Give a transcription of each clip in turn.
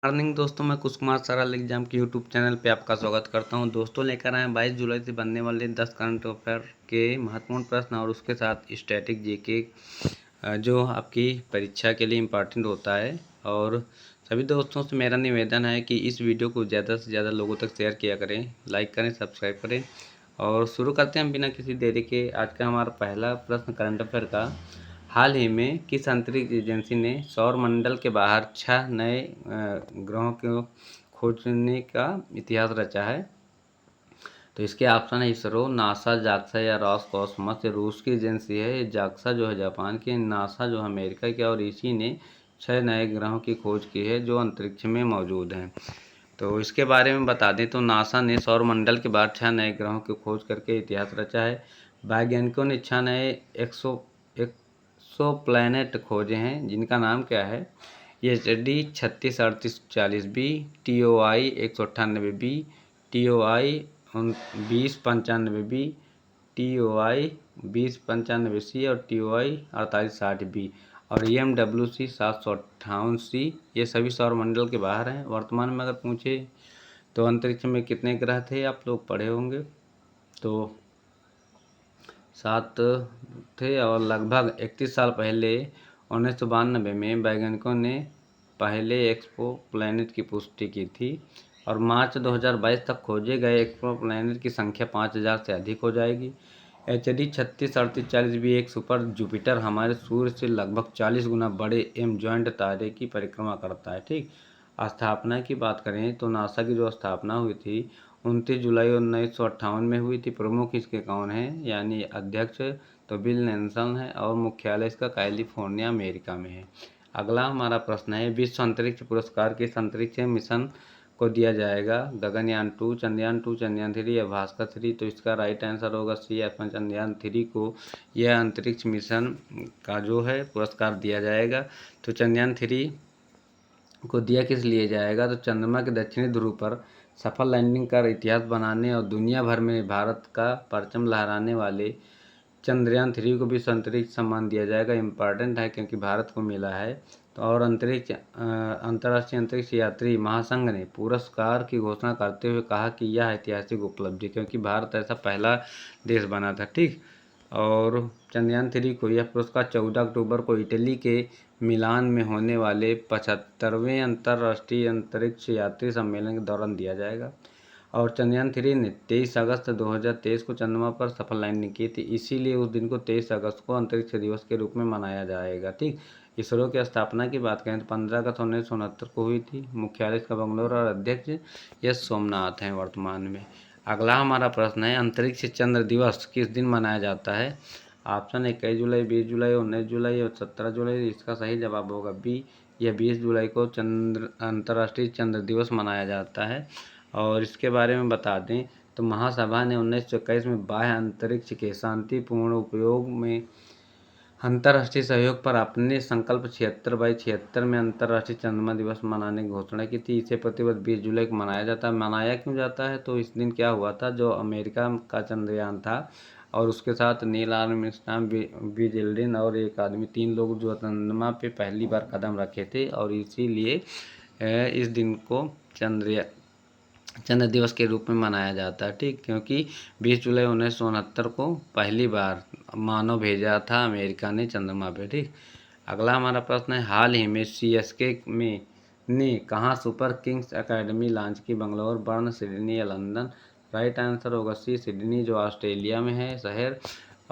Morning दोस्तों, मैं कुश कुमार सरल एग्जाम के यूट्यूब चैनल पे आपका स्वागत करता हूं। दोस्तों, लेकर आए 22 जुलाई से बनने वाले 10 करंट अफेयर के महत्वपूर्ण प्रश्न और उसके साथ स्टैटिक जीके जो आपकी परीक्षा के लिए इम्पॉर्टेंट होता है। और सभी दोस्तों से मेरा निवेदन है कि इस वीडियो को ज़्यादा से ज़्यादा लोगों तक शेयर किया करें, लाइक करें, सब्सक्राइब करें। और शुरू करते हैं बिना किसी देरी के। आज का हमारा पहला प्रश्न करंट अफेयर का, हाल ही में किस अंतरिक्ष एजेंसी ने सौर मंडल के बाहर 6 नए ग्रहों को खोजने का इतिहास रचा है? तो इसके ऑप्शन है इसरो, नासा, जाक्सा या रॉसकॉस्मोस। ये रूस की एजेंसी है। जाक्सा जो है जापान की, नासा जो है अमेरिका की, और इसी ने 6 नए ग्रहों की खोज की है जो अंतरिक्ष में मौजूद हैं। तो इसके बारे में बता दें तो नासा ने सौर मंडल के बाहर 6 नए ग्रहों की खोज करके इतिहास रचा है। वैज्ञानिकों ने 6 नए एक्सो प्लैनेट खोजे हैं, जिनका नाम क्या है? HD 363840B, TOI 198B, TOI 2095B, TOI 2095C और TOI 4860B और EMWC 758C। ये सभी सौरमंडल के बाहर हैं। वर्तमान में अगर पूछे तो अंतरिक्ष में कितने ग्रह थे, आप लोग पढ़े होंगे, तो 7 थे। और लगभग 31 साल पहले 1992 में वैज्ञानिकों ने पहले एक्सपो प्लैनेट की पुष्टि की थी और मार्च 2022 तक खोजे गए एक्सपो प्लैनेट की संख्या 5000 से अधिक हो जाएगी। HD 363840B एक सुपर जुपिटर हमारे सूर्य से लगभग 40 गुना बड़े एम जॉइंट तारे की परिक्रमा करता है। ठीक, स्थापना की बात करें तो नासा की जो स्थापना हुई थी 29 जुलाई 1958 में हुई थी। प्रमुख इसके कौन हैं? यानी अध्यक्ष तो बिल नेल्सन है और मुख्यालय इसका कैलिफोर्निया अमेरिका में है। अगला हमारा प्रश्न है, विश्व अंतरिक्ष पुरस्कार किस अंतरिक्ष मिशन को दिया जाएगा? गगनयान 2, चंद्रयान 2, चंद्रयान 3 या भास्कर 3? तो इसका राइट आंसर होगा सी ऑप्शन, चंद्रयान 3 को यह अंतरिक्ष मिशन का जो है पुरस्कार दिया जाएगा। तो चंद्रयान 3 को दिया किस लिए जाएगा? तो चंद्रमा के दक्षिणी ध्रुव पर सफल लैंडिंग कर इतिहास बनाने और दुनिया भर में भारत का परचम लहराने वाले चंद्रयान 3 को विश्व अंतरिक्ष सम्मान दिया जाएगा। इम्पॉर्टेंट है क्योंकि भारत को मिला है। तो और अंतर्राष्ट्रीय अंतरिक्ष यात्री महासंघ ने पुरस्कार की घोषणा करते हुए कहा कि यह ऐतिहासिक उपलब्धि, क्योंकि भारत ऐसा पहला देश बना था। ठीक, और चंद्रयान 3 को यह पुरस्कार 14 अक्टूबर को इटली के मिलान में होने वाले 75वें अंतर्राष्ट्रीय अंतरिक्ष यात्री सम्मेलन के दौरान दिया जाएगा। और चंद्रयान 3 ने 23 अगस्त 2023 को चंद्रमा पर सफल लैंडिंग की थी, इसीलिए उस दिन को 23 अगस्त को अंतरिक्ष दिवस के रूप में मनाया जाएगा। ठीक, इसरो की स्थापना की बात करें तो 15 अगस्त 1969 को हुई थी। मुख्यालय इसका बंगलौर और अध्यक्ष एस सोमनाथ हैं वर्तमान में। अगला हमारा प्रश्न है, अंतरिक्ष चंद्र दिवस किस दिन मनाया जाता है? ऑप्शन 21 जुलाई, 20 जुलाई, 19 जुलाई और 17 जुलाई। इसका सही जवाब होगा बी, यह 20 जुलाई को अंतर्राष्ट्रीय चंद्र दिवस मनाया जाता है। और इसके बारे में बता दें तो महासभा ने 1921 में बाह्य अंतरिक्ष के शांतिपूर्ण उपयोग में अंतर्राष्ट्रीय सहयोग पर अपने संकल्प 76/76 में अंतर्राष्ट्रीय चंद्रमा दिवस मनाने की घोषणा की थी। इसे प्रतिवर्ष 20 जुलाई को मनाया जाता है। मनाया क्यों जाता है? तो इस दिन क्या हुआ था, जो अमेरिका का चंद्रयान था और उसके साथ नील आर्मस्ट्रांग, बी एल्ड्रिन और एक आदमी, 3 लोग जो चंद्रमा पे पहली बार कदम रखे थे, और इसीलिए इस दिन को चंद्र दिवस के रूप में मनाया जाता है। ठीक, क्योंकि 20 जुलाई 1969 को पहली बार मानव भेजा था अमेरिका ने चंद्रमा पे। ठीक, अगला हमारा प्रश्न है, हाल ही में CSK में ने कहाँ सुपर किंग्स एकेडमी लॉन्च की? बंगलौर, बर्न, सिडनी या लंदन? राइट आंसर होगा सी, सिडनी, जो ऑस्ट्रेलिया में है शहर।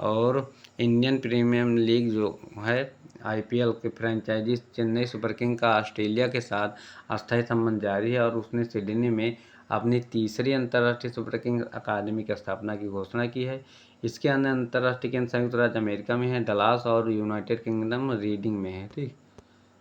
और इंडियन प्रीमियर लीग जो है IPL के फ्रेंचाइजी चेन्नई सुपर किंग का ऑस्ट्रेलिया के साथ अस्थायी संबंध जारी है और उसने सिडनी में अपनी तीसरी अंतर्राष्ट्रीय सुपर किंग अकादमी की स्थापना की घोषणा की है। इसके अन्य अंतर्राष्ट्रीय केंद्र संयुक्त राज्य अमेरिका में है, डलास, और यूनाइटेड किंगडम रीडिंग में है। ठीक,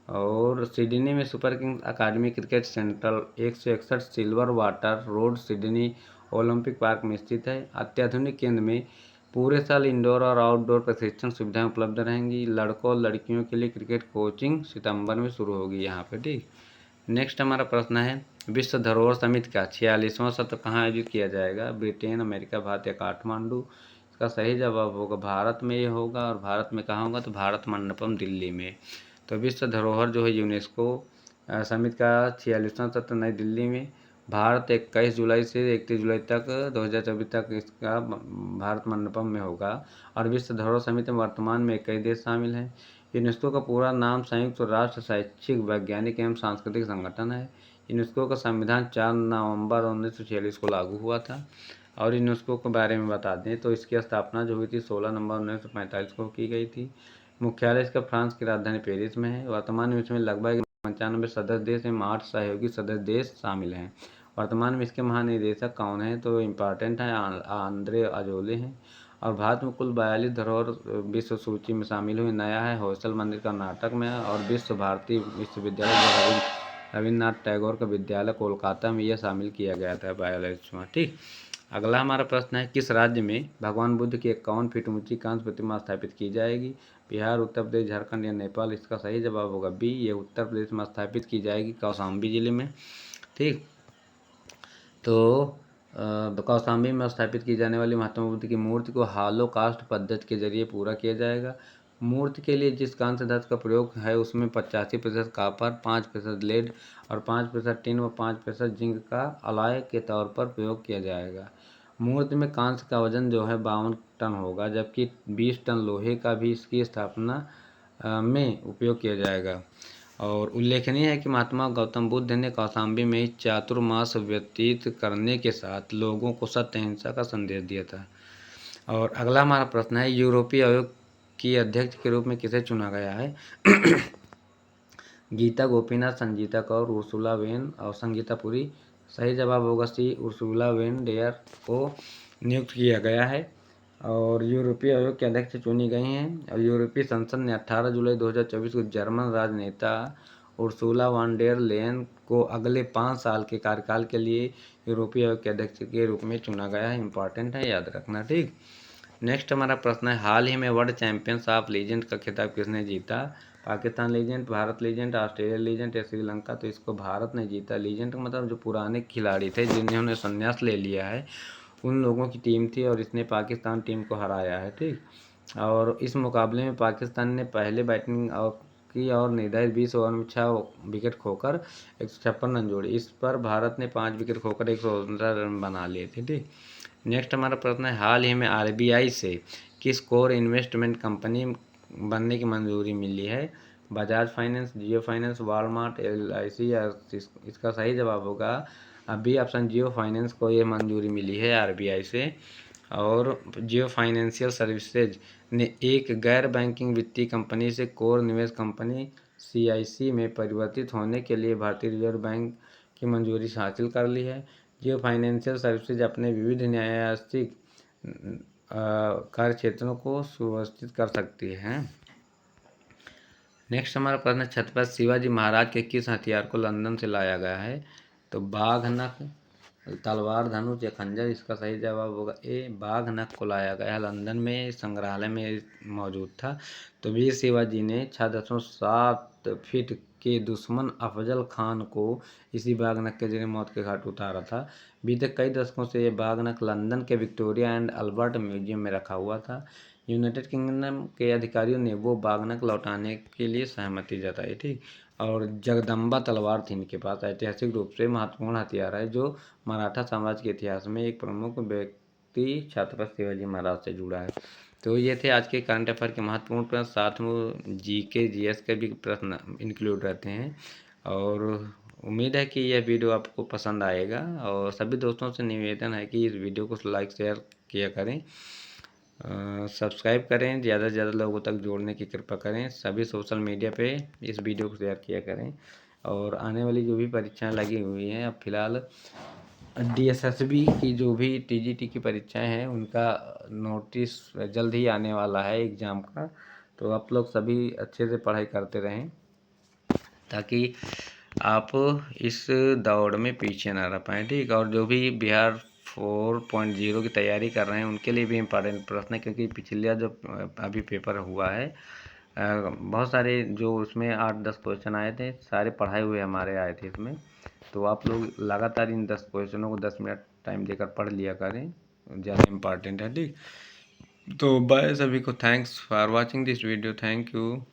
और सिडनी में Super Kings Academy Cricket Central 161 Silver Water Road, Sydney Olympic Park में स्थित है। अत्याधुनिक केंद्र में पूरे साल इंडोर और आउटडोर प्रशिक्षण सुविधाएं उपलब्ध रहेंगी। लड़कों और लड़कियों के लिए क्रिकेट कोचिंग सितंबर में शुरू होगी यहाँ पे। ठीक, नेक्स्ट हमारा प्रश्न है, विश्व धरोहर समिति का 46वां सत्र कहाँ आयोजित किया जाएगा? ब्रिटेन, अमेरिका, भारत या काठमांडू? इसका सही जवाब होगा भारत में ये होगा। और भारत में कहाँ होगा? तो भारत मंडपम, दिल्ली में। तो विश्व धरोहर जो है यूनेस्को समिति का 46वां सत्र नई दिल्ली में। भारत 21 जुलाई से 31 जुलाई तक 2024 तक इसका भारत मंडपम में होगा। और विश्व धरोहर समिति में वर्तमान में 21 देश शामिल हैं। यूनेस्को का पूरा नाम संयुक्त राष्ट्र शैक्षिक, वैज्ञानिक एवं सांस्कृतिक संगठन है। यूनेस्को का संविधान 4 नवंबर 1946 को लागू हुआ था। और यूनेस्को के बारे में बता दें तो इसकी स्थापना जो हुई थी 16 नवंबर 1945 को की गई थी। मुख्यालय इसका फ्रांस की राजधानी पेरिस में है। वर्तमान में इसमें लगभग 95 सदस्य देश एवं 8 सहयोगी सदस्य देश शामिल हैं। वर्तमान में इसके महानिदेशक कौन है तो इम्पॉर्टेंट है, आंद्रे अजोले हैं। और भारत में कुल 42 धरोहर विश्व सूची में शामिल हुई। नया है होयसल मंदिर कर्नाटक में, और विश्व भारती विश्वविद्यालय रविन्द्रनाथ टैगोर का विद्यालय कोलकाता में यह शामिल किया गया था 42वां। ठीक, अगला हमारा प्रश्न है, किस राज्य में भगवान बुद्ध की 51 फीट ऊंची कांस्य प्रतिमा स्थापित की जाएगी? बिहार, उत्तर प्रदेश, झारखंड या नेपाल? इसका सही जवाब होगा बी, ये उत्तर प्रदेश में स्थापित की जाएगी, कौशाम्बी जिले में। ठीक, तो कौशाम्बी में स्थापित की जाने वाली महात्मा बुद्ध की मूर्ति को हालो कास्ट पद्धति के जरिए पूरा किया जाएगा। मूर्ति के लिए जिस कांस्य धातु का प्रयोग है उसमें 85% कॉपर, 5% लेड और 5% टिन व 5% जिंक का अलॉय के तौर पर प्रयोग किया जाएगा। मूर्ति में कांस्य का वजन जो है 52 टन होगा, जबकि 20 टन लोहे का भी इसकी स्थापना में उपयोग किया जाएगा। और उल्लेखनीय है कि महात्मा गौतम बुद्ध ने कौशाम्बी में ही चातुर्मास व्यतीत करने के साथ लोगों को सत्य अहिंसा का संदेश दिया था। और अगला हमारा प्रश्न है, यूरोपीय आयोग की अध्यक्ष के रूप में किसे चुना गया है? गीता गोपीनाथ, संजीता कौर, उर्सुला वेन और संगीता पुरी। सही जवाब होगा सी, उर्सुला वेन डेयर को नियुक्त किया गया है और यूरोपीय आयोग के अध्यक्ष चुनी गई हैं। और यूरोपीय संसद ने 18 जुलाई 2024 को जर्मन राजनेता उर्सुला वॉन डेर लेयन को अगले 5 साल के कार्यकाल के लिए यूरोपीय आयोग के अध्यक्ष के रूप में चुना गया है। इंपॉर्टेंट है, याद रखना। ठीक, नेक्स्ट हमारा प्रश्न है, हाल ही में वर्ल्ड चैंपियंस ऑफ लीजेंड का खिताब किसने जीता? Pakistan legend, Bharat legend, Australia legend या श्रीलंका? तो इसको भारत ने जीता। लीजेंड का मतलब जो पुराने खिलाड़ी थे जिन्होंने संन्यास ले लिया है उन लोगों की टीम थी और इसने पाकिस्तान टीम को हराया है। ठीक, और इस मुकाबले में पाकिस्तान ने पहले बैटिंग की और निर्धारित 20 ओवर में 6 विकेट खोकर 156 रन जोड़े। इस पर भारत ने 5 विकेट खोकर 115 रन बना लिए थे। ठीक, नेक्स्ट हमारा प्रश्न है, हाल ही में आरबीआई से किस कोर इन्वेस्टमेंट कंपनी बनने की मंजूरी मिली है? बजाज फाइनेंस, जियो फाइनेंस, वॉलमार्ट, एलआईसी या इसका सही जवाब होगा अभी ऑप्शन जियो फाइनेंस को ये मंजूरी मिली है आरबीआई से। और जियो फाइनेंशियल सर्विसेज ने एक गैर बैंकिंग वित्तीय कंपनी से कोर निवेश कंपनी सीआईसी में परिवर्तित होने के लिए भारतीय रिजर्व बैंक की मंजूरी हासिल कर ली है। जियो फाइनेंशियल सर्विसेज अपने विविध न्यायिक कार्य क्षेत्रों को सुव्यवस्थित कर सकती है। नेक्स्ट हमारा प्रश्न है, छत्रपति शिवाजी महाराज के किस हथियार को लंदन से लाया गया है? तो बाघ नख, तलवार, धनुष या खंजर? इसका सही जवाब होगा ए, बाघ नख को लाया गया। लंदन में संग्रहालय में मौजूद था। तो वीर शिवाजी ने 6.7 फीट के दुश्मन अफजल खान को इसी बाघ नख के जरिए मौत के घाट उतारा था। बीते कई दशकों से ये बाघ नख लंदन के विक्टोरिया एंड अल्बर्ट म्यूजियम में रखा हुआ था। यूनाइटेड किंगडम के अधिकारियों ने वो बाघ नख लौटाने के लिए सहमति जताई थी। और जगदम्बा तलवार थी इनके पास। ऐतिहासिक रूप से महत्वपूर्ण हथियार है जो मराठा साम्राज्य के इतिहास में एक प्रमुख व्यक्ति छत्रपति शिवाजी महाराज से जुड़ा है। तो ये थे आज के करंट अफेयर के महत्वपूर्ण प्रश्न, साथ में जीके जीएस के भी प्रश्न इंक्लूड रहते हैं। और उम्मीद है कि यह वीडियो आपको पसंद आएगा और सभी दोस्तों से निवेदन है कि इस वीडियो को लाइक शेयर किया करें, सब्सक्राइब करें, ज़्यादा से ज़्यादा लोगों तक जोड़ने की कृपा करें। सभी सोशल मीडिया पे इस वीडियो को शेयर किया करें। और आने वाली जो भी परीक्षाएं लगी हुई हैं, अब फिलहाल डीएसएसबी की जो भी टीजीटी की परीक्षाएं हैं उनका नोटिस जल्द ही आने वाला है एग्ज़ाम का। तो आप लोग सभी अच्छे से पढ़ाई करते रहें ताकि आप इस दौड़ में पीछे ना रह पाएँ। ठीक, और जो भी बिहार 4.0 की तैयारी कर रहे हैं उनके लिए भी इम्पॉर्टेंट प्रश्न है, क्योंकि पिछला जो अभी पेपर हुआ है बहुत सारे जो उसमें 8-10 क्वेश्चन आए थे, सारे पढ़ाए हुए हमारे आए थे इसमें। तो आप लोग लगातार इन 10 क्वेश्चनों को 10 मिनट टाइम देकर पढ़ लिया करें, ज़्यादा इम्पॉर्टेंट है। ठीक, तो बाय सभी को, thanks for watching this video, thank you.